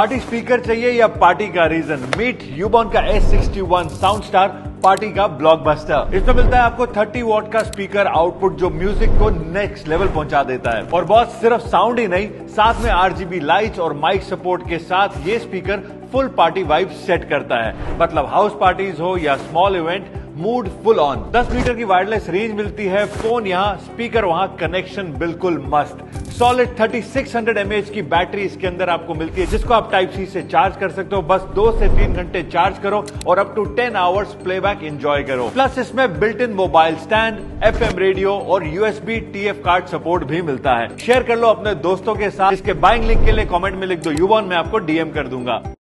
Party speaker चाहिए या party का रीजन? मीट यूबॉन का S61 साउंड स्टार, पार्टी का ब्लॉकबस्टर। इसमें मिलता है आपको 30 वॉट का स्पीकर आउटपुट जो म्यूजिक को नेक्स्ट लेवल पहुंचा देता है। और बॉस सिर्फ साउंड ही नहीं, साथ में RGB लाइट्स और माइक सपोर्ट के साथ ये speaker full party vibe set करता है। मतलब हाउस पार्टीज हो या small event, mood full on. 10 meter की वायरलेस रेंज मिलती है, फोन यहाँ स्पीकर वहां, कनेक्शन बिल्कुल मस्त। सॉलिड 3600 mAh की बैटरी इसके अंदर आपको मिलती है, जिसको आप टाइप सी से चार्ज कर सकते हो। बस 2 से 3 घंटे चार्ज करो और up to 10 hours playback enjoy करो। प्लस इसमें built in mobile stand, FM radio और USB TF कार्ड सपोर्ट भी मिलता है। शेयर कर लो अपने दोस्तों के साथ। इसके बाइंग लिंक के लिए कमेंट में लिख दो यूबॉन, मैं आपको DM कर दूंगा।